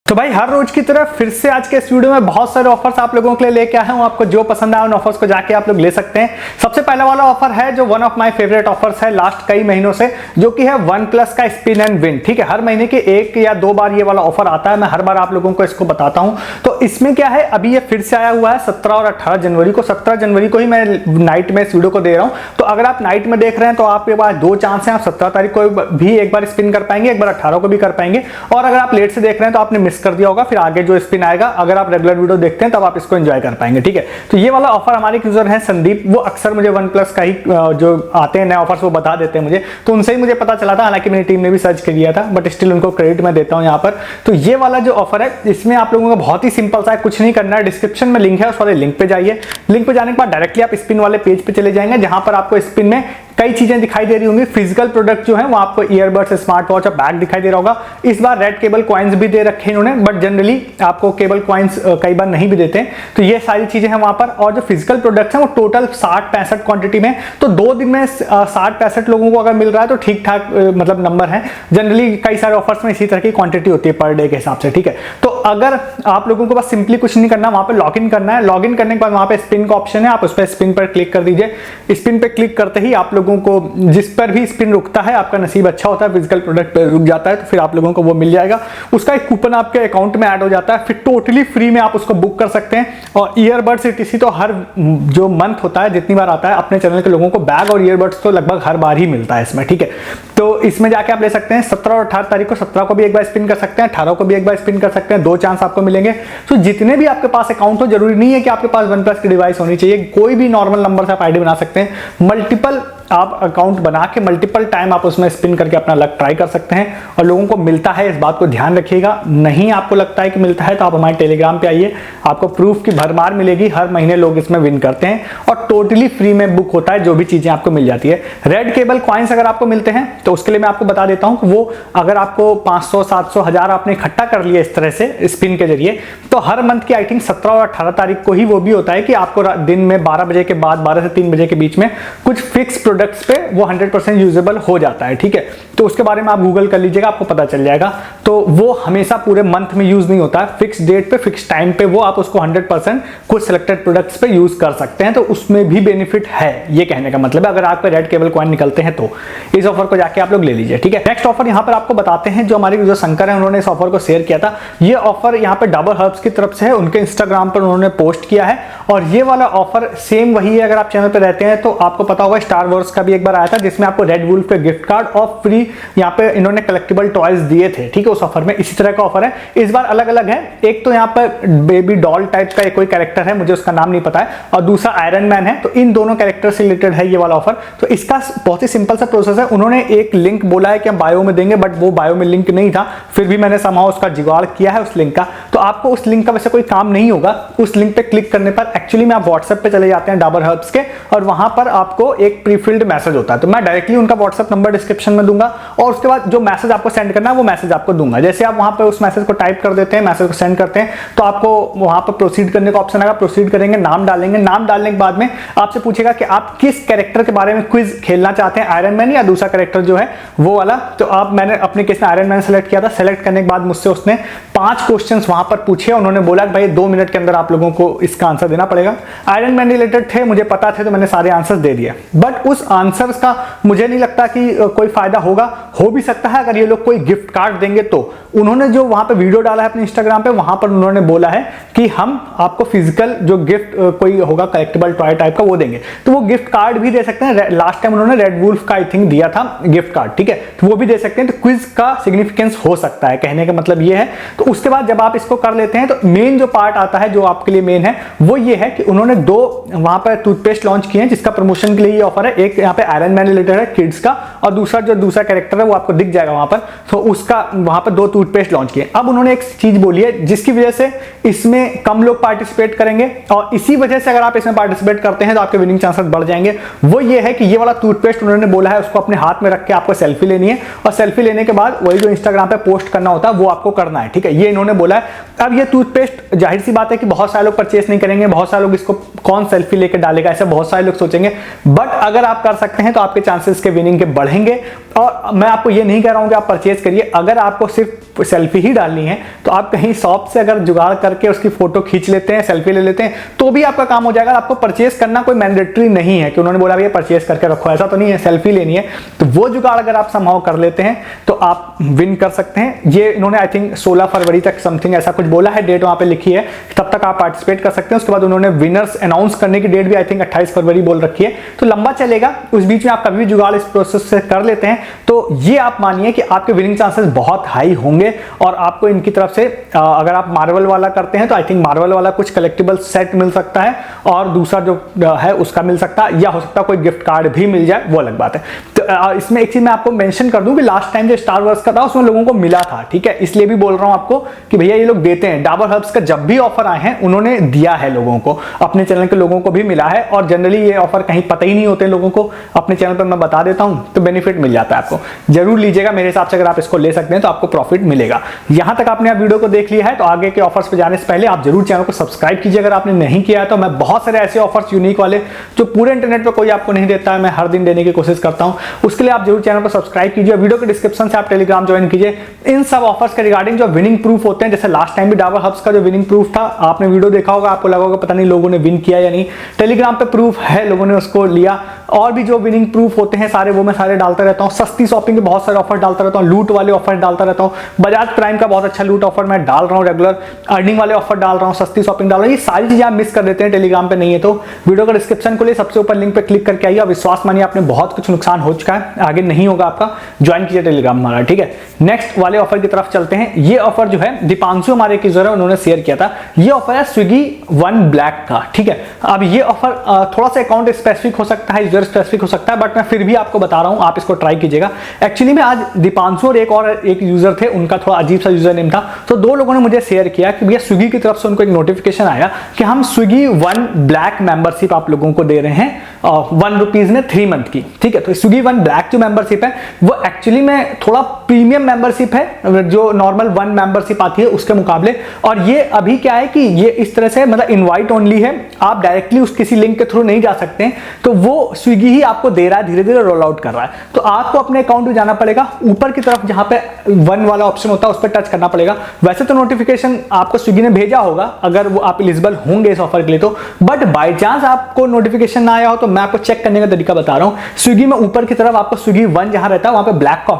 तो भाई हर रोज की तरह फिर से आज के इस वीडियो में बहुत सारे ऑफर्स आप लोगों के लिए लेके आया हूं। आपको जो पसंद आए उन ऑफर्स को जाके आप लोग ले सकते हैं। सबसे पहला वाला ऑफर है जो one of my favourite offers है लास्ट कई महीनों से, जो कि है वन प्लस का स्पिन एंड विन। ठीक है, हर महीने के एक या दो बार ये वाला ऑफर आता है। मैं हर बार आप लोगों को इसको बताता हूं। तो इसमें क्या है, अभी ये फिर से आया हुआ है 17 और 18 जनवरी को। 17 जनवरी को ही मैं नाइट में इस वीडियो को दे रहा हूं। तो अगर आप नाइट में देख रहे हैं तो आपके पास दो चांस है, आप 17 तारीख को भी एक बार स्पिन कर पाएंगे, एक बार 18 को भी कर पाएंगे। और अगर आप लेट से देख रहे हैं तो आपने मिस कर दिया होगा, फिर जो स्पिन आएगा अगर आप रेगुलर वीडियो देखते हैं तब आप इसको एंजॉय कर पाएंगे। ठीक है, तो ये वाला ऑफर हमारे यूजर हैं संदीप, वो अक्सर मुझे वन प्लस का ही जो आते हैं नए ऑफर्स वो बता देते हैं मुझे, तो उनसे ही मुझे पता चला था। हालांकि मेरी टीम ने भी सर्च किया था, बट स्टिल उनको क्रेडिट मैं देता हूं यहाँ पर। तो ये वाला जो ऑफर है इसमें आप लोगों को बहुत ही सिंपल सा है, कुछ नहीं करना है। डिस्क्रिप्शन में लिंक है, उस वाले लिंक पे जाइए। लिंक पे जाने के बाद डायरेक्टली आप स्पिन वाले पेज पे चले जाएंगे, जहां पर आपको स्पिन में कई चीजें दिखाई दे रही होंगी। फिजिकल प्रोडक्ट जो है वो आपको ईयरबड्स, स्मार्ट वॉच और बैग दिखाई दे रहा होगा। इस बार रेड केबल कॉइन्स भी दे रखे हैं इन्होंने, बट जनरली आपको केबल कॉइन्स कई बार नहीं भी देते हैं। तो ये सारी चीजें हैं वहां पर। और जो फिजिकल प्रोडक्ट्स हैं वो टोटल 60-65 क्वांटिटी में, तो 2 दिन में 60-65 लोगों को अगर मिल रहा है तो ठीक ठाक मतलब नंबर है। जनरली कई सारे ऑफर्स में इसी तरह की क्वांटिटी होती है पर डे के हिसाब से। ठीक है, तो अगर आप लोगों को बस सिंपली कुछ नहीं करना, वहां पर लॉग इन करना है। लॉग इन करने के बाद वहां पे स्पिन का ऑप्शन है, आप उस पर स्पिन पर क्लिक कर दीजिए। स्पिन पे क्लिक करते ही आप लोगों को जिस पर भी स्पिन रुकता है, आपका नसीब अच्छा होता है, फिजिकल प्रोडक्ट पे रुक जाता है तो फिर आप लोगों को वो मिल जाएगा। उसका एक कूपन आपके अकाउंट में ऐड हो जाता है, फिर टोटली फ्री में आप उसको बुक कर सकते हैं। और ईयरबड्स etc तो हर जो मंथ होता है, जितनी बार आता है अपने चैनल के लोगों को बैग और ईयरबड्स तो लगभग हर बार ही मिलता है इसमें। ठीक है, तो इसमें जाके आप ले सकते हैं। 17 और 18 तारीख को 17 को भी एक बार स्पिन कर सकते हैं, 18 को भी एक बार स्पिन कर सकते हैं। 2 चांस आपको मिलेंगे। तो जितने भी आपके पास अकाउंट हो, जरूरी नहीं है कि आपके पास वन प्लस की डिवाइस होनी चाहिए, कोई भी नॉर्मल नंबर से आप आईडी बना सकते हैं। मल्टीपल आप अकाउंट बना के मल्टीपल टाइम आप उसमें स्पिन करके अपना लक ट्राई कर सकते हैं और लोगों को मिलता है, इस बात को ध्यान रखिएगा। नहीं आपको लगता है कि मिलता है तो आप हमारे टेलीग्राम पे आइए, आपको प्रूफ की भरमार मिलेगी। हर महीने लोग इसमें विन करते हैं और टोटली फ्री में बुक होता है, जो भी चीजें आपको मिल जाती है। रेड केबल कॉइन्स अगर आपको मिलते हैं तो उसके लिए मैं आपको बता देता हूं कि वो अगर आपको 500, 700, 1000 आपने इकट्ठा कर लिया इस तरह से स्पिन के जरिए, तो हर मंथ की आई थिंक 17 और 18 तारीख को ही वो भी होता है कि आपको दिन में 12 बजे के बाद 12 से 3 बजे के बीच में कुछ फिक्स प्रोडक्ट्स पे वो 100% यूजेबल हो जाता है। ठीक है, तो उसके बारे में आप गूगल कर लीजिएगा, आपको पता चल जाएगा। तो वो हमेशा पूरे मंथ में यूज नहीं होता है, फिक्स डेट पे फिक्स टाइम पे वो आप उसको 100% कुछ सिलेक्टेड प्रोडक्ट्स पे यूज कर सकते हैं। तो उसमें भी बेनिफिट है, ये कहने का मतलब है। अगर आप पे रेड केबल कॉइन निकलते हैं तो इस ऑफर को जाके आप लोग ले लीजिए। ठीक है, नेक्स्ट ऑफर यहाँ पर आपको बताते हैं, जो हमारे जो शंकर है उन्होंने इस ऑफर को शेयर किया था। ये ऑफर यहाँ पे डाबर हर्ब्स की तरफ से है, उनके इंस्टाग्राम पर उन्होंने पोस्ट किया है। और ये वाला ऑफर सेम वही है। अगर आप चैनल पे रहते हैं तो आपको पता होगा स्टार वॉर्स का भी एक बार आया था, जिसमें आपको रेड वुल्फ के गिफ्ट कार्ड और फ्री यहाँ पे इन्होंने कलेक्टिबल टॉयज दिए थे। ठीक है, उस ऑफर में इसी तरह का ऑफर है। इस बार अलग अलग है। एक तो यहाँ पर बेबी डॉल टाइप का कोई कैरेक्टर है, मुझे उसका नाम नहीं पता है, और दूसरा आयरन मैन है। तो इन दोनों कैरेक्टर से रिलेटेड है ये वाला ऑफर। तो इसका बहुत ही सिंपल सा प्रोसेस है। उन्होंने एक लिंक बोला है कि हम बायो में देंगे, बट वो बायो में लिंक नहीं था, फिर भी मैंने समहाउ उसका जुगाड़ किया है उस लिंक का। तो आपको उस लिंक का वैसे कोई काम नहीं होगा। उस लिंक पे क्लिक करने पर एक्चुअली में आप व्हाट्सएप पे चले जाते हैं डाबर हर्ब्स के, और वहां पर आपको एक प्रीफिल्ड मैसेज होता है। तो मैं डायरेक्टली उनका व्हाट्सएप नंबर डिस्क्रिप्शन में दूंगा, और उसके बाद जो मैसेज आपको सेंड करना है वो मैसेज आपको दूंगा। जैसे आप वहां पे उस मैसेज को टाइप कर देते हैं, मैसेज को सेंड करते हैं, तो आपको वहां पर प्रोसीड करने का ऑप्शन आएगा। प्रोसीड करेंगे, नाम डालेंगे। नाम डालने के बाद में आपसे पूछेगा कि आप किस कैरेक्टर के बारे में क्विज खेलना चाहते हैं, आयरन मैन या दूसरा कैरेक्टर जो है वो वाला। तो आप मैंने अपने केस में आयरन मैन सेलेक्ट किया था। सेलेक्ट करने के बाद मुझसे उसने 5 क्वेश्चंस वहां पर पूछे। उन्होंने बोला कि भाई 2 मिनट के अंदर आप लोगों को इसका आंसर देना पड़ेगा। आयरन मैन रिलेटेड थे, मुझे पता थे, तो मैंने सारे आंसर्स दे दिए। बट उस आंसर्स का मुझे नहीं लगता कि कोई फायदा होगा। हो भी सकता है अगर ये लोग कोई गिफ्ट कार्ड देंगे तो। उन्होंने जो वहां पे वीडियो डाला है अपने इंस्टाग्राम पे, वहां पर उन्होंने बोला है कि हम आपको फिजिकल जो गिफ्ट कोई होगा कलेक्टिबल टॉय टाइप का वो देंगे। तो वो गिफ्ट कार्ड भी दे सकते हैं। लास्ट टाइम उन्होंने रेड वुल्फ का आई थिंक दिया था गिफ्ट कार्ड। ठीक है, तो वो भी दे सकते हैं। तो क्विज का सिग्निफिकेंस हो सकता है, कहने का मतलब ये है। तो उसके बाद जब आप इसको कर लेते हैं तो मेन जो पार्ट आता है, जो आपके लिए मेन है, वो ये है कि उन्होंने 2 वहां पर टूथपेस्ट लॉन्च किए हैं, जिसका प्रमोशन के लिए ये ऑफर है। एक यहाँ पे आयरन मैन रिलेटेड है किड्स का, और दूसरा जो दूसरा कैरेक्टर है वो आपको दिख जाएगा वहां पर। तो उसका वहां पर 2 टूथपेस्ट लॉन्च किए। अब उन्होंने एक चीज बोली है जिसकी वजह से इसमें कम लोग पार्टिसिपेट करेंगे, और इसी वजह से अगर आप इसमें पार्टिसिपेट करते हैं तो आपके विनिंग चांसेस बढ़ जाएंगे। वो ये है कि ये वाला टूथपेस्ट उन्होंने बोला है उसको अपने हाथ में रख के आपको सेल्फी लेनी है, और सेल्फी लेने के बाद वही जो इंस्टाग्राम पे पोस्ट करना होता है वो आपको करना है। ठीक है, ये इन्होंने बोला है। अब ये टूथपेस्ट जाहिर सी बात है कि बहुत सारे लोग परचेस नहीं करेंगे, बहुत सारे लोग इसको कौन सेल्फी लेके डालेगा, ऐसे बहुत सारे लोग सोचेंगे। बट अगर आप कर सकते हैं तो आपके चांसेस के विनिंग के बढ़ेंगे। और मैं आपको ये नहीं कह रहा हूं कि आप परचेज करिए, अगर आपको सिर्फ सेल्फी ही डालनी है तो आप कहीं शॉप से अगर जुगाड़ करके उसकी फोटो खींच लेते हैं, सेल्फी ले लेते हैं, तो भी आपका काम हो जाएगा। आपको परचेज करना कोई मैंडेटरी नहीं है कि उन्होंने बोला भैया परचेज करके रखो, ऐसा तो नहीं है, सेल्फी लेनी है तो वो जुगाड़ अगर आप संभव कर लेते हैं तो आप विन कर सकते हैं। ये इन्होंने आई थिंक 16 फरवरी तक समथिंग ऐसा कुछ बोला है, डेट वहां पे लिखी है, तब तक आप पार्टिसिपेट कर सकते हैं। उसके बाद उन्होंने विनर्स अनाउंस करने की डेट भी आई थिंक 28 फरवरी बोल रखी है, तो लंबा चलेगा। उस बीच में आप कभी भी जुगाड़ इस प्रोसेस से कर लेते हैं तो ये आप मानिए कि आपके विनिंग चांसेस बहुत हाई होंगे। और आपको इनकी तरफ से अगर आप मार्वल वाला करते हैं तो आई थिंक मार्वल वाला कुछ कलेक्टिबल सेट मिल सकता है, और दूसरा जो है उसका मिल सकता है, या हो सकता है कोई गिफ्ट कार्ड भी मिल जाए, वो अलग बात है। तो इसमें एक चीज मैं आपको मेंशन कर दूं कि लास्ट टाइम जो स्टार वर्स का था उसमें लोगों को मिला था, ठीक है, इसलिए भी बोल रहा हूं आपको कि भैया ये लोग देते हैं। डाबर हर्ब्स का जब भी ऑफर आए हैं उन्होंने दिया है लोगों को, अपने चैनल के लोगों को भी मिला है, और जनरली ये ऑफर कहीं पता ही नहीं होते लोगों को, अपने चैनल पर मैं बता देता हूं तो बेनिफिट मिल जाता है आपको। जरूर लीजिएगा, मेरे हिसाब से अगर आप इसको ले सकते हैं तो आपको प्रॉफिट मिलेगा। यहां तक आपने वीडियो को देख लिया है तो आगे के ऑफर्स पे जाने से पहले आप जरूर चैनल को सब्सक्राइब कीजिए अगर आपने नहीं किया है। तो मैं बहुत सारे ऐसे ऑफर्स यूनिक वाले जो पूरे इंटरनेट पे कोई आपको नहीं देता है, मैं हर दिन देने की कोशिश करता हूं, उसके लिए आप जरूर चैनल को सब्सक्राइब कीजिए। वीडियो के डिस्क्रिप्शन से आप टेलीग्राम ज्वाइन कीजिए। इन सब ऑफर्स के रिगार्डिंग जो विनिंग प्रूफ होते हैं, जैसे लास्ट टाइम भी डाबर हब्स का जो विनिंग प्रूफ था, आपने वीडियो देखा होगा, आपको लगा होगा पता नहीं लोगों ने विन किया या नहीं, टेलीग्राम पे प्रूफ है, लोगों ने उसको लिया। और भी जो विनिंग प्रूफ होते हैं सारे, वो मैं सारे डालता रहता हूं। सस्ती शॉपिंग के बहुत सारे ऑफर डालता रहता हूं, लूट वाले ऑफर डालता रहता हूं। बजाज प्राइम का बहुत अच्छा लूट ऑफर मैं डाल रहा हूं, रेगुलर अर्निंग वाले ऑफर डाल रहा हूं, सस्ती शॉपिंग डाल रहा हूं। ये सारी चीजें आप मिस कर देते हैं, टेलीग्राम पे नहीं है तो वीडियो का डिस्क्रिप्शन को लिए सबसे ऊपर लिंक पे क्लिक करके आइए। विश्वास मानिए आपने बहुत कुछ नुकसान हो चुका है, आगे नहीं होगा आपका, ज्वाइन कीजिए टेलीग्राम हमारा, ठीक है। नेक्स्ट वाले ऑफर की तरफ चलते हैं। ये ऑफर जो है दीपांशु हमारे एक यूजर है, उन्होंने शेयर किया था। ये ऑफर है स्विगी वन ब्लैक का, ठीक है। अब ये ऑफर थोड़ा सा अकाउंट स्पेसिफिक हो सकता है, यूजर स्पेसिफिक हो सकता है, बट मैं फिर भी आपको बता रहा हूं, आप इसको ट्राई कीजिएगा। एक्चुअली में आज दीपांशु और एक यूजर थे, उनका थोड़ा अजीब सा यूजर नेम था, तो दो लोगों ने मुझे शेयर किया कि भैया स्विगी की तरफ से उनको एक नोटिफिकेशन आया कि हम स्विगी वन ब्लैक मेंबरशिप आप लोगों को दे रहे हैं ₹1 में 3 मंथ की, ठीक है। तो स्विगी वन ब्लैक जो मेंबरशिप है वो एक्चुअली में थोड़ा प्रीमियम मेंबरशिप है, जो नॉर्मल वन मेंबरशिप आती है उसके मुकाबले। और ये अभी क्या है कि ये इस तरह से मतलब इनवाइट ओनली है, आप डायरेक्टली उस किसी लिंक के थ्रू नहीं जा सकते हैं, तो वो स्विगी ही आपको दे रहा है, धीरे धीरे रोल आउट कर रहा है। तो आपको अपने अकाउंट में जाना पड़ेगा, ऊपर की तरफ जहां पे वन वाला ऑप्शन होता है उस पर टच करना पड़ेगा। वैसे तो नोटिफिकेशन आपको स्विगी ने भेजा होगा अगर वो आप एलिजिबल होंगे इस ऑफर के लिए, तो बट बाय चांस आपको नोटिफिकेशन ना आया हो तो मैं आपको चेक करने का तरीका बता रहा हूं। स्विगी में ऊपर की तरफ आपको स्विगी वन जहां रहता है वहां पे ब्लैक का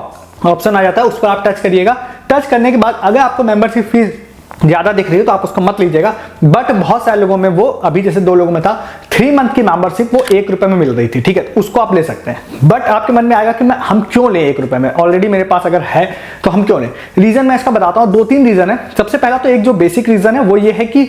ऑप्शन आ जाता है, उस पर आप टच करिएगा। टच करने के बाद अगर आपको मेंबरशिप फीस ज्यादा दिख रही है तो आप उसको मत लीजिएगा। बट बहुत सारे लोगों में वो अभी जैसे 2 लोगों में था 3 मंथ की मेंबरशिप वो ₹1 में मिल रही थी, ठीक है, उसको आप ले सकते हैं। बट आपके मन में आएगा कि हम क्यों लें ₹1 में, ऑलरेडी मेरे पास अगर है तो हम क्यों लें। रीजन मैं इसका बताता हूं, 2-3 रीजन है। सबसे पहला तो एक जो बेसिक रीजन है वो ये है कि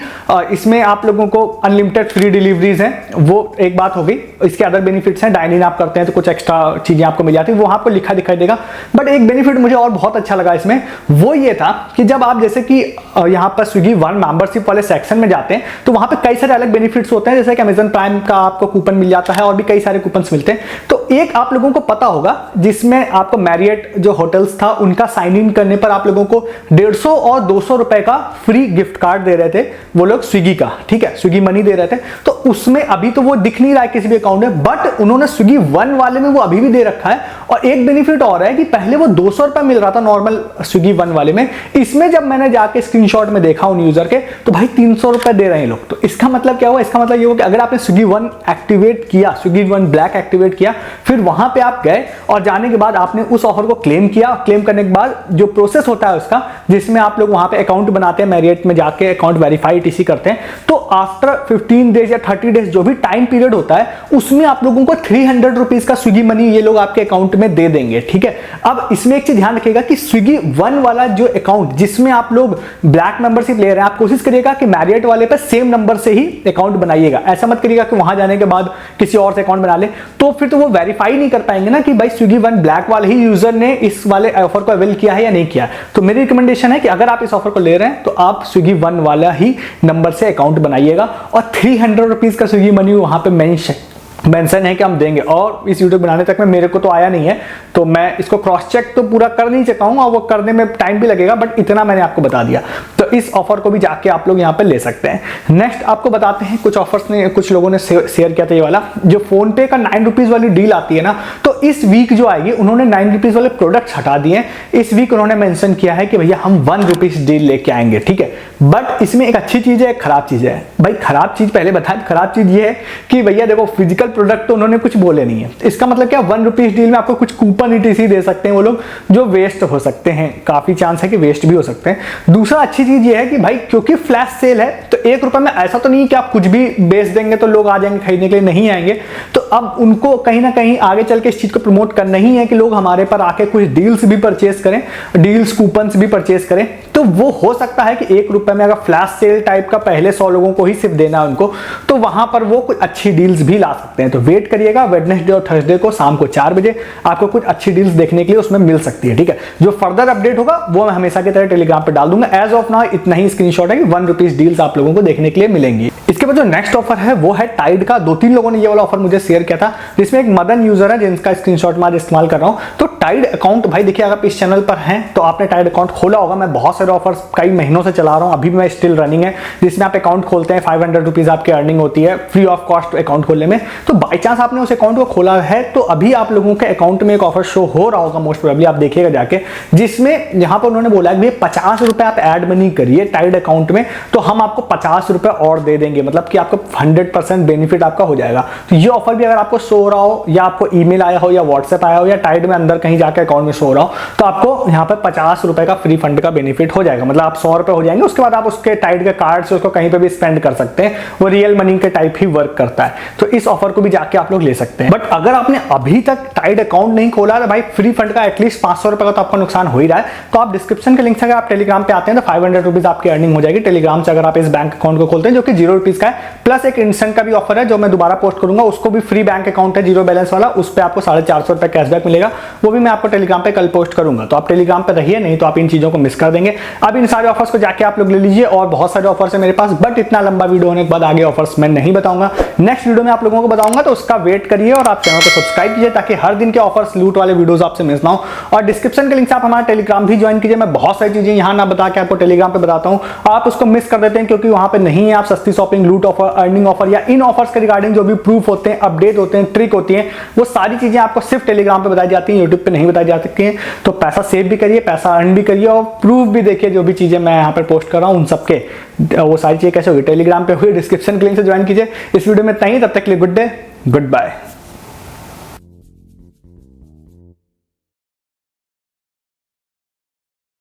इसमें आप लोगों को अनलिमिटेड फ्री डिलीवरीज हैं, वो एक बात हो गई। इसके अदर बेनिफिट्स हैं, डाइन इन आप करते हैं तो कुछ एक्स्ट्रा चीजें आपको मिल जाती है, वो आपको लिखा दिखाई देगा। बट एक बेनिफिट मुझे और बहुत अच्छा लगा इसमें, वो ये था कि जब आप जैसे कि यहाँ पर स्विगी वन मेंबरशिप वाले सेक्शन में जाते हैं तो वहां पे कई सारे अलग बेनिफिट्स होते हैं, जैसे कि अमेजन प्राइम का आपको कूपन मिल जाता है और भी कई सारे कूपन्स मिलते हैं। तो एक आप लोगों को पता होगा जिसमें आपको मैरियट जो होटल्स था उनका साइन इन करने पर आप लोगों को 150 और 200 रुपए का फ्री गिफ्ट कार्ड दे रहे थे वो लोग स्विगी का, ठीक है, स्विगी मनी दे रहे थे। तो उसमें अभी तो वो दिख नहीं रहा है किसी भी अकाउंट में, बट उन्होंने स्विगी वन वाले में वो अभी भी दे रखा है। और एक बेनिफिट और है कि पहले वो 200 रुपए मिल रहा था नॉर्मल स्विगी वन वाले में, इसमें जब मैंने जाके स्क्रीनशॉट में देखा उन यूजर के तो भाई 300 रुपए दे रहे हैं लोग। तो इसका मतलब क्या हुआ, इसका मतलब ये हुआ कि अगर आपने स्विगी वन एक्टिवेट किया, स्विगी वन ब्लैक एक्टिवेट किया, फिर वहां पे आप गए और जाने के बाद आपने उस ऑफर को क्लेम किया, क्लेम करने के बाद जो प्रोसेस होता है उसका, जिसमें आप लोग वहां पे अकाउंट बनाते हैं, मैरियट में जाके अकाउंट वेरीफाई टीसी करते हैं, तो आफ्टर 15 डेज या 30 डेज जो भी टाइम पीरियड होता है उसमें आप लोगों को 300 रुपीज का स्विगी मनी ये लोग आपके अकाउंट में दे देंगे, ठीक है। अब इसमें एक चीज ध्यान रखिएगा कि स्विगी वन वाला जो अकाउंट जिसमें आप लोग ब्लैक मेंबरशिप ले रहे हैं, आप कोशिश करिएगा कि मैरियट वाले पे सेम नंबर से ही अकाउंट बनाइएगा। ऐसा मत करिएगा कि वहां जाने के बाद किसी और से अकाउंट बना ले, तो फिर तो वो वेरीफाई नहीं कर पाएंगे ना कि भाई स्विगी वन ब्लैक वाले ही यूजर ने इस वाले ऑफर को अवेल किया है या नहीं किया। तो मेरी रिकमेंडेशन है कि अगर आप इस ऑफर को ले रहे हैं तो आप स्विगी वन वाला ही नंबर से अकाउंट बनाइएगा और 300 रुपीज का स्विगी मनी वहां पे मेंशन है कि हम देंगे, और इस वीडियो बनाने तक में मेरे को तो आया नहीं है, तो मैं इसको क्रॉस चेक तो पूरा कर नहीं चुका हूँ और वो करने में टाइम भी लगेगा, बट इतना मैंने आपको बता दिया। तो इस ऑफर को भी जाके आप लोग यहाँ पे ले सकते हैं। नेक्स्ट आपको बताते हैं, कुछ ऑफर्स ने कुछ लोगों ने शेयर किया था, ये वाला जो फोन पे का 9 रुपीज वाली डील आती है ना, तो इस वीक जो आएगी उन्होंने 9 रुपीज वाले प्रोडक्ट्स हटा दिए। इस वीक उन्होंने मेंशन किया है कि भैया हम 1 रुपीज डील लेके आएंगे, ठीक है। बट इसमें एक अच्छी चीज है, एक खराब चीज है। भाई खराब चीज पहले बताएं, खराब चीज ये है कि भैया देखो फिजिकल प्रोडक्ट तो उन्होंने कुछ बोले नहीं है। इसका मतलब क्या, 1 रुपीज डील में आपको कुछ कूपन ETC दे सकते हैं वो लोग, जो वेस्ट हो सकते हैं, काफी चांस है कि वेस्ट भी हो सकते हैं। दूसरा अच्छी चीज ये है कि भाई क्योंकि फ्लैश सेल है तो 1 रुपए में ऐसा तो नहीं है कि आप कुछ भी बेच देंगे तो लोग आ जाएंगे खरीदने के लिए, नहीं आएंगे। तो अब उनको कहीं ना कहीं आगे चल के इस चीज को प्रमोट करना ही है कि लोग हमारे पर आके कुछ डील्स भी परचेस करें, डील्स कूपन्स भी परचेस करें। तो वो हो सकता है कि 1 रुपए में अगर फ्लैश सेल टाइप का पहले 100 लोगों को ही सिर्फ देना है उनको, तो वहां पर वो कुछ अच्छी डील्स भी ला सकते हैं। तो वेट करिएगा, वेडनेसडे और थर्सडे को शाम को 4 बजे आपको कुछ अच्छी डील्स देखने के लिए उसमें मिल सकती है, ठीक है। जो फर्दर अपडेट होगा वो मैं हमेशा की तरह टेलीग्राम पे डाल दूंगा। एज ऑफ नाउ इतना ही स्क्रीनशॉट है कि 1 रुपीज डील्स आप लोगों को देखने के लिए मिलेंगी। इसके बाद जो नेक्स्ट ऑफर है वो है टाइड का। 2-3 लोगों ने ये वाला ऑफर मुझे शेयर किया था, जिसमें एक मदन यूजर है जिनका स्क्रीनशॉट मैं आज इस्तेमाल कर रहा हूं। तो टाइड अकाउंट भाई देखिए, अगर आप इस चैनल पर हैं तो आपने टाइड अकाउंट खोला होगा। मैं बहुत सारे ऑफर्स कई महीनों से चला रहा हूं, अभी भी मैं स्टिल रनिंग है, जिसमें आप अकाउंट खोलते हैं 500 रुपीज आपकी अर्निंग होती है फ्री ऑफ कॉस्ट अकाउंट खोलने में। तो बाई चांस आपने उस अकाउंट को खोला है तो अभी आप लोगों के अकाउंट में एक ऑफर शो हो रहा होगा, मोस्ट प्रोबेबली आप देखिएगा जाके, जिसमें यहां पर उन्होंने बोला कि 50 रुपए आप ऐड मनी करिए टाइड अकाउंट में तो हम आपको 50 रुपए और दे देंगे, मतलब कि आपको 100% बेनिफिट आपका हो जाएगा। तो ये ऑफर भी अगर आपको शो हो रहा हो, या आपको ईमेल आया हो, या व्हाट्सएप आया हो, या टाइड में अंदर कहीं जाकर अकाउंट में शो हो रहा हो, तो आपको यहाँ पर 50 रुपए का फ्री फंड का बेनिफिट हो जाएगा। मतलब आप 100 रुपए हो जाएंगे, उसके बाद आप उसके टाइड के कार्ड से उसको कहीं पे भी स्पेंड कर सकते हैं। वो रियल मनी के टाइप ही वर्क करता है। तो इस ऑफर को भी जाके आप लोग ले सकते हैं। बट अगर आपने अभी तक टाइड अकाउंट नहीं खोला तो भाई फ्री फंड का एटलीस्ट 500 रुपए का तो आपका नुकसान हो ही रहा है। तो आप डिस्क्रिप्शन के लिंक से अगर आप टेलीग्राम पे आते हैं तो 500 रुपीज आपकी अर्निंग हो जाएगी टेलीग्राम से, अगर आप इस बैंक अकाउंट को खोलते हैं, जो कि 0 रुपीज का है। प्लस एक इंस्टेंट का भी ऑफर है जो मैं दोबारा पोस्ट करूंगा, उसको भी फ्री बैंक अकाउंट है 0 बैलेंस वाला, उस पर आपको 450 रुपए कैशबैक मिलेगा। वो भी मैं आपको टेलीग्राम पे कल पोस्ट करूंगा। तो आप टेलीग्राम पे रहिए, नहीं तो आप इन चीजों को मिस कर देंगे। अब इन सारे ऑफर्स को जाके आप लोग ले लीजिए, और बहुत सारे ऑफर्स है मेरे पास, बट इतना लंबा वीडियो होने के बाद आगे ऑफर्स मैं नहीं बताऊंगा। नेक्स्ट वीडियो में आप लोगों को बताऊंगा, तो उसका वेट करिए और आप चैनल को सब्सक्राइब कीजिए ताकि हर दिन के ऑफर्स लूट वाले वीडियोस आपसे मिस ना हो। और डिस्क्रिप्शन के लिंक से आप हमारा टेलीग्राम भी ज्वाइन कीजिए। मैं बहुत सारी चीजें यहाँ ना बता के आपको टेलीग्राम पे बताता हूँ, आप उसको मिस कर देते हैं क्योंकि वहां पे नहीं है। आप सस्ती शॉपिंग, लूट ऑफर, अर्निंग ऑफर या इन ऑफर्स के रिगार्डिंग जो भी प्रूफ होते हैं, अपडेट होते हैं, ट्रिक होती है, वो सारी चीजें आपको सिर्फ टेलीग्राम पे बताई जाती हैं, यूट्यूब पे नहीं बताई जा सकती हैं। तो पैसा सेव भी करिए, पैसा अर्न भी करिए, और प्रूफ भी देखिए जो भी चीजें मैं यहाँ पर पोस्ट कर रहा हूँ उन सबके, वो सारी चीजें कैसे होगी टेलीग्राम पे हुई। डिस्क्रिप्शन के लिंक से ज्वाइन कीजिए। इस वीडियो में इतना ही, तब तक के लिए गुड डे, गुड बाय।